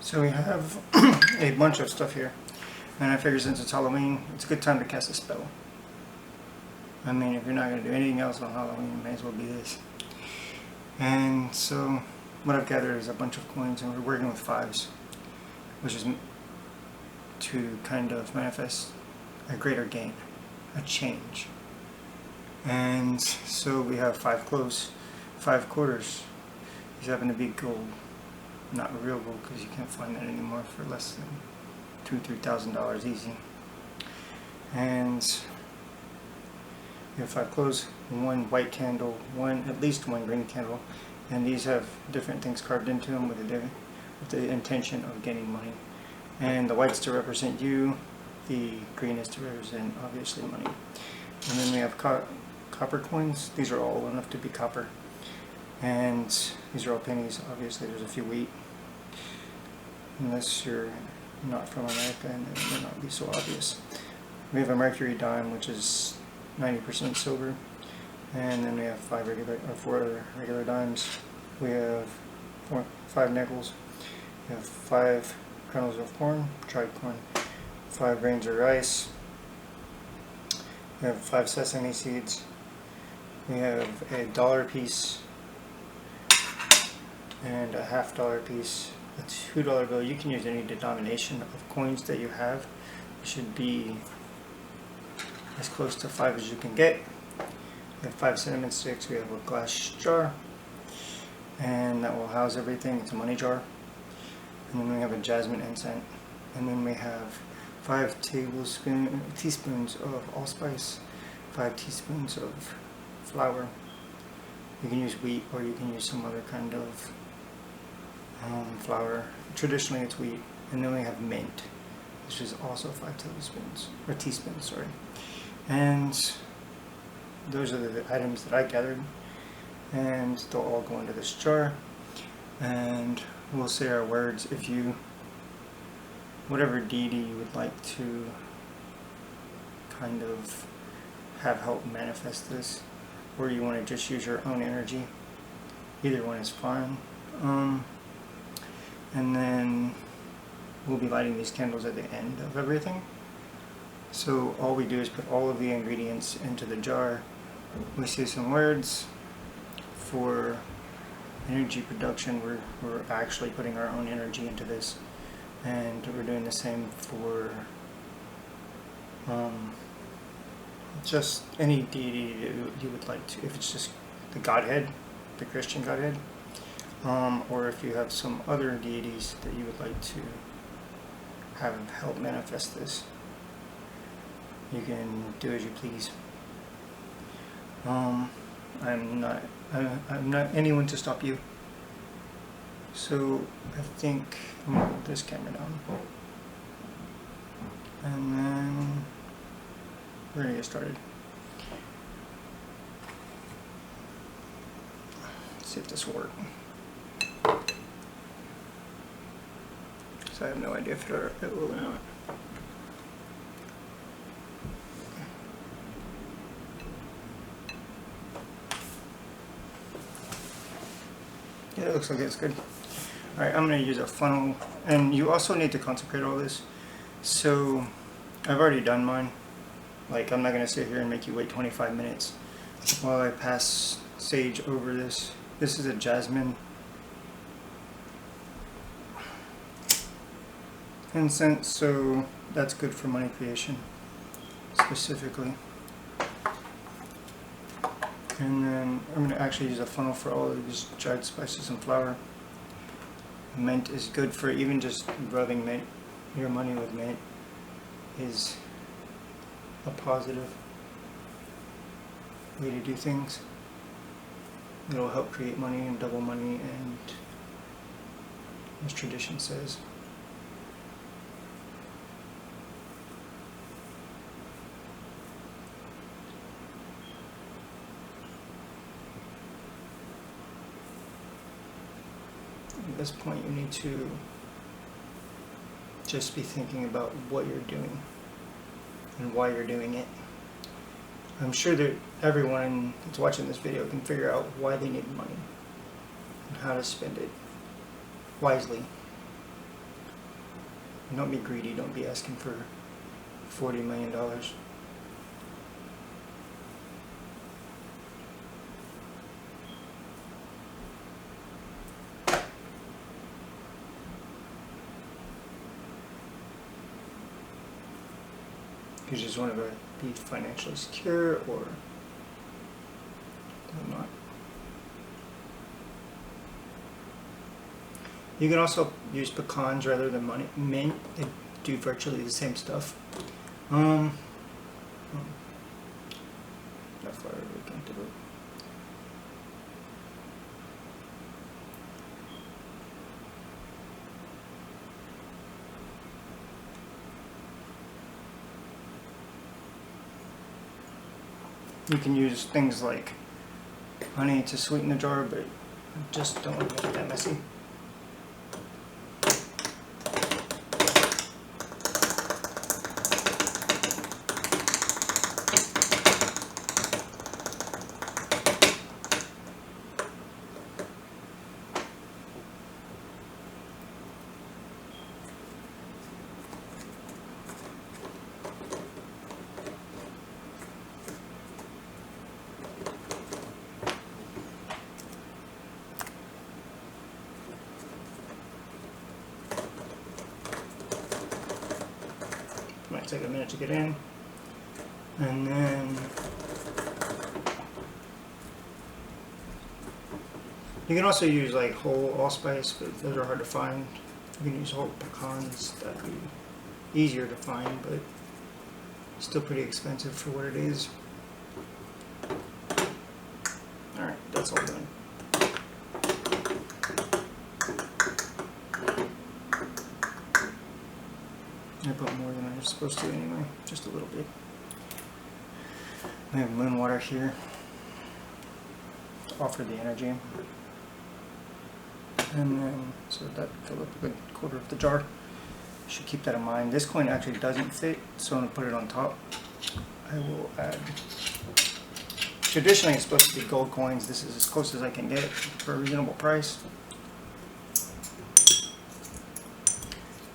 So we have a bunch of stuff here, and I figure since it's Halloween, it's a good time to cast a spell. I mean, if you're not going to do anything else on Halloween, it may as well be this. And so what I've gathered is a bunch of coins, and we're working with fives, which is to kind of manifest a greater gain, a change. And so we have 5 cloves, 5 quarters. These happen to be gold. Not real gold, because you can't find that anymore for less than $2,000–3,000 easy. And you have 5 cloves, 1 white candle, at least one green candle, and these have different things carved into them with the intention of getting money. And the white's to represent you, the green is to represent obviously money. And then we have copper coins. These are all enough to be copper. And these are all pennies. Obviously there's a few wheat. Unless you're not from America, and it may not be so obvious. We have a mercury dime, which is 90% silver. And then we have 4 regular dimes. We have 5 nickels. We have 5 kernels of corn, dried corn. 5 grains of rice. We have 5 sesame seeds. We have a $1 piece and a $50 piece, a $2 bill. You can use any denomination of coins that you have. It should be as close to 5 as you can get. We have 5 cinnamon sticks. We have a glass jar, and that will house everything. It's a money jar. And then we have a jasmine incense. And then we have 5 teaspoons of ALLSPICE, 5 teaspoons of flour. You can use wheat, or you can use some other kind of flour. Traditionally it's wheat. And then we have mint, which is also 5 teaspoons, sorry. And those are the items that I gathered, and they'll all go into this jar, and we'll say our words. If you, whatever deity you would like to kind of have help manifest this, or you want to just use your own energy, either one is fine. And then we'll be lighting these candles at the end of everything. So all we do is put all of the ingredients into the jar. We say some words. For energy production, we're actually putting our own energy into this, and we're doing the same for just any deity you would like to. If it's just the Godhead, the Christian Godhead, or if you have some other deities that you would like to have help manifest this, you can do as you please. I'm not anyone to stop you. So I think I'm going to put this camera down, and then we're going to get started. Let's see if this will work. So I have no idea if it will or not. Yeah, it looks like it's good. Alright, I'm going to use a funnel, and you also need to consecrate all this. So I've already done mine. Like, I'm not going to sit here and make you wait 25 minutes while I pass sage over this. This is a jasmine incense, so that's good for money creation specifically. And then I'm going to actually use a funnel for all of these dried spices and flour. Mint is good for even just rubbing mint. Your money with mint is a positive way to do things. It'll help create money and double money, and as tradition says. At this point, you need to just be thinking about what you're doing and why you're doing it. I'm sure that everyone that's watching this video can figure out why they need money and how to spend it wisely. Don't be greedy. Don't be asking for $40 million. You just want to be financially secure or not. You can also use pecans rather than mint. They do virtually the same stuff. How far are we going to go? You can use things like honey to sweeten the jar, but just don't make it that messy. Might take a minute to get in, and then you can also use like whole allspice, but those are hard to find. You can use whole pecans, that'd be easier to find, but still pretty expensive for what it is. Alright, that's all done. I put more than I was supposed to anyway, just a little bit. I have moon water here to offer the energy. And then, so that filled up a good quarter of the jar. Should keep that in mind. This coin actually doesn't fit, so I'm going to put it on top. I will add, traditionally it's supposed to be gold coins. This is as close as I can get for a reasonable price.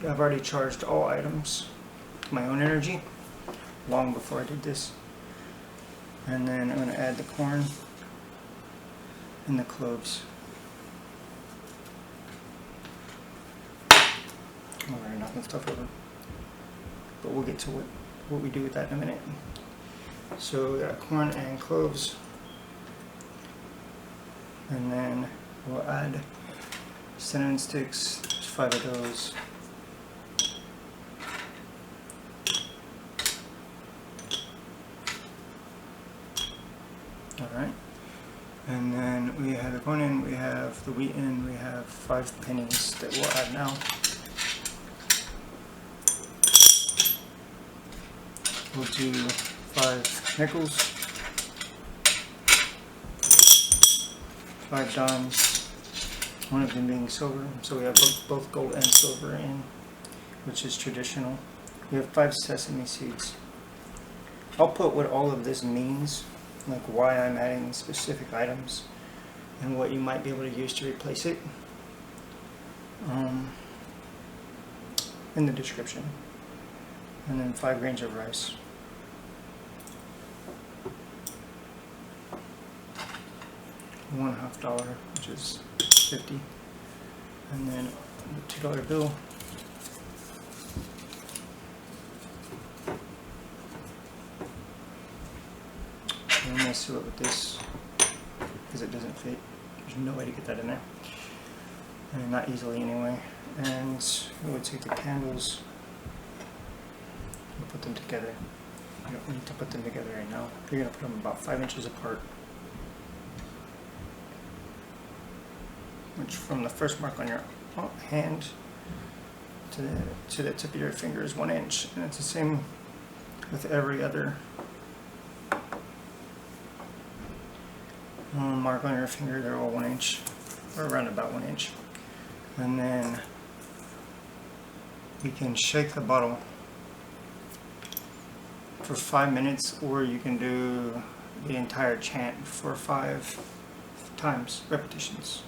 I've already charged all items my own energy long before I did this. And then I'm going to add the corn and the cloves. I'm already knocking stuff over, but we'll get to what we do with that in a minute. So we got corn and cloves, and then we'll add cinnamon sticks. There's 5 of those. Alright, and then we have the corn in, we have the wheat in, we have 5 pennies that we'll add now. We'll do 5 nickels, 5 dimes, one of them being silver, so we have both gold and silver in, which is traditional. We have 5 sesame seeds. I'll put what all of this means, like why I'm adding specific items and what you might be able to use to replace it, in the description. And then 5 grains of rice. $1.50, which is 50. And then the $2 bill. I'm going to seal it with this because it doesn't fit. There's no way to get that in there. And not easily anyway. And we would take the candles and put them together. You don't need to put them together right now. You're going to put them about 5 inches apart. Which from the first mark on your hand to the tip of your finger is 1 inch. And it's the same with every other mark on your finger. They're all 1 inch, or around about 1 inch. And then you can shake the bottle for 5 minutes, or you can do the entire chant for 5 times, repetitions.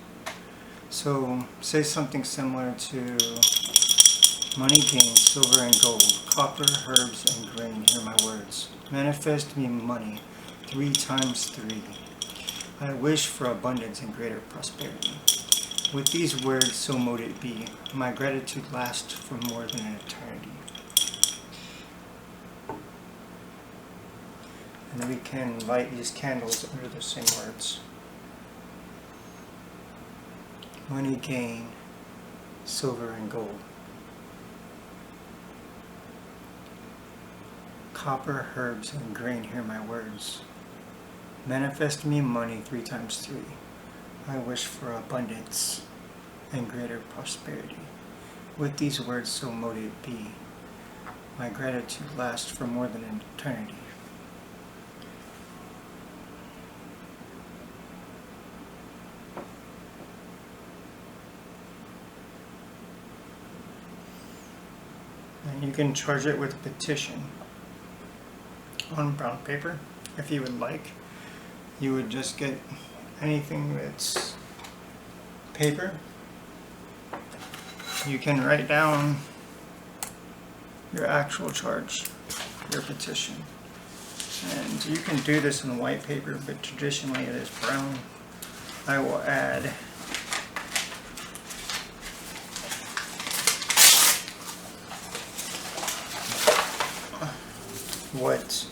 So say something similar to Money, gain, silver and gold, copper, herbs, and grain, hear my words. Manifest me money, 3 times 3. I wish for abundance and greater prosperity. With these words, so mote it be. My gratitude lasts for more than an eternity. And we can light these candles under the same words. Money, gain, silver and gold. Copper, herbs, and grain, hear my words. Manifest me money 3 times 3. I wish for abundance and greater prosperity. With these words, so mote it be. My gratitude lasts for more than an eternity. And you can charge it with a petition on brown paper if you would like. You would just get anything that's paper. You can write down your actual charge, your petition. And you can do this in white paper, but traditionally it is brown. I will add what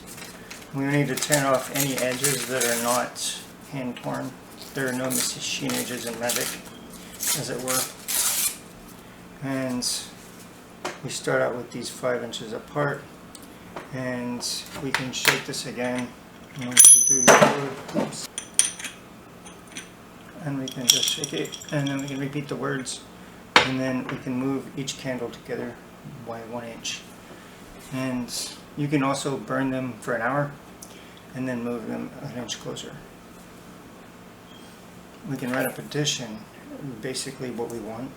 we need to turn off any edges that are not hand torn. There are no machine edges in Magic, as it were. And we start out with these 5 inches apart, and we can shake this again. 1, 2, 3, 4. Oops. And we can just shake it, and then we can repeat the words, and then we can move each candle together by 1 inch. And you can also burn them for an hour and then move them an inch closer. We can write a petition, basically what we want.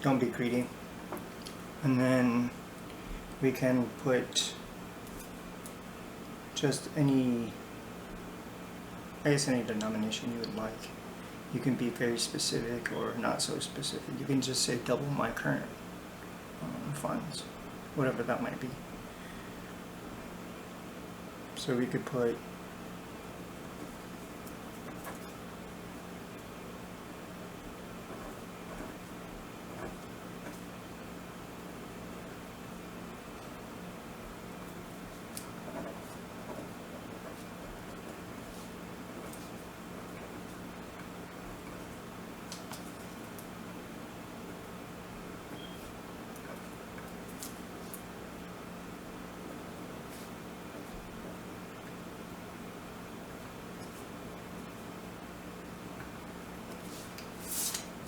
Don't be greedy. And then we can put just any, I guess any denomination you would like. You can be very specific or not so specific. You can just say double my current funds, whatever that might be. So we could put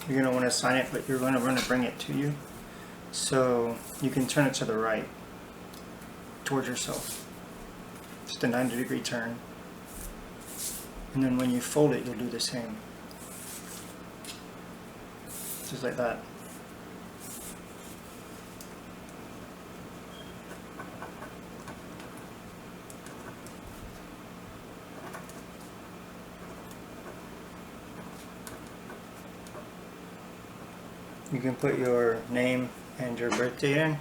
you're going to want to sign it, but you're going to want to bring it to you. So you can turn it to the right, towards yourself. Just a 90-degree turn. And then when you fold it, you'll do the same. Just like that. You can put your name and your birthday in.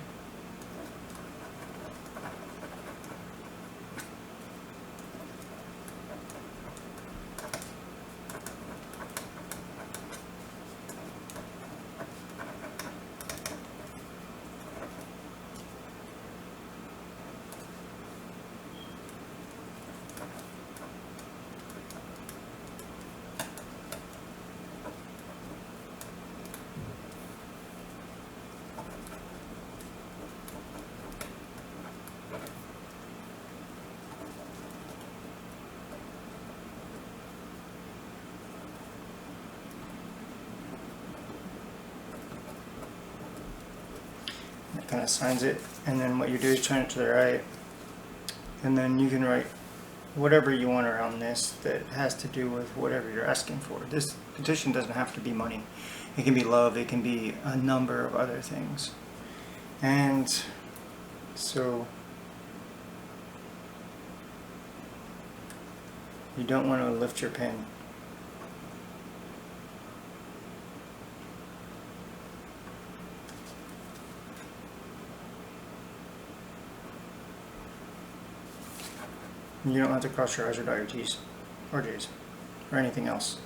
It kind of signs it, and then what you do is turn it to the right, and then you can write whatever you want around this that has to do with whatever you're asking for. This petition doesn't have to be money. It can be love, it can be a number of other things. And so you don't want to lift your pen. You don't have to cross your I's or dot your T's or J's or anything else.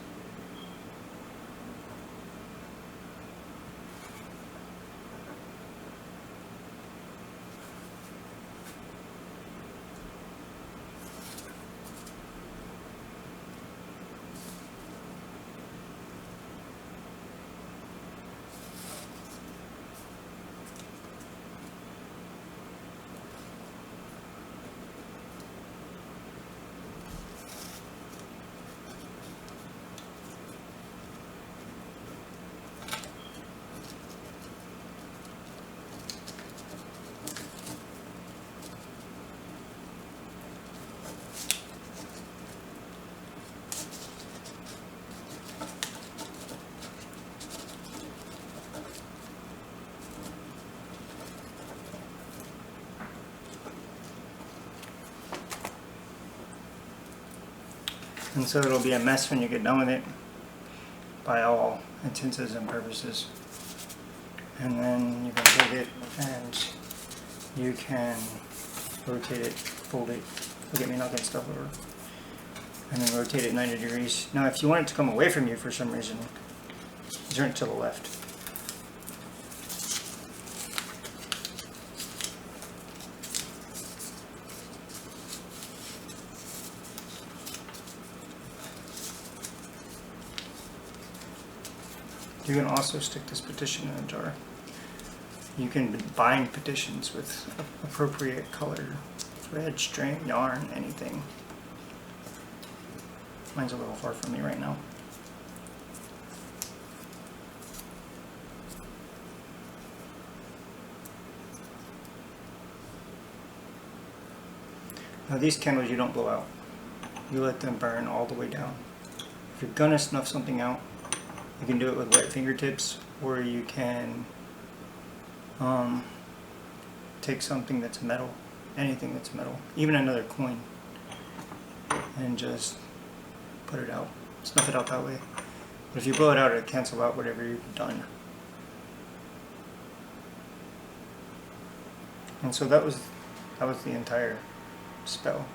And so it'll be a mess when you get done with it, by all intents and purposes. And then you can take it and you can rotate it, fold it, look at me knocking stuff over, and then rotate it 90 degrees. Now if you want it to come away from you for some reason, turn it to the left. You can also stick this petition in a jar. You can bind petitions with appropriate color, thread, string, yarn, anything. Mine's a little far from me right now. Now these candles you don't blow out. You let them burn all the way down. If you're gonna snuff something out, you can do it with wet fingertips, or you can take something that's metal, anything that's metal, even another coin, and just put it out, snuff it out that way. But if you blow it out, it'll cancel out whatever you've done. And so that was the entire spell.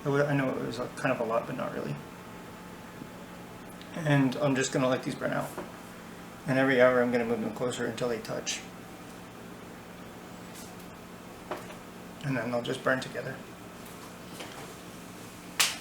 I know it was kind of a lot, but not really. And I'm just going to let these burn out. And every hour I'm going to move them closer until they touch. And then they'll just burn together.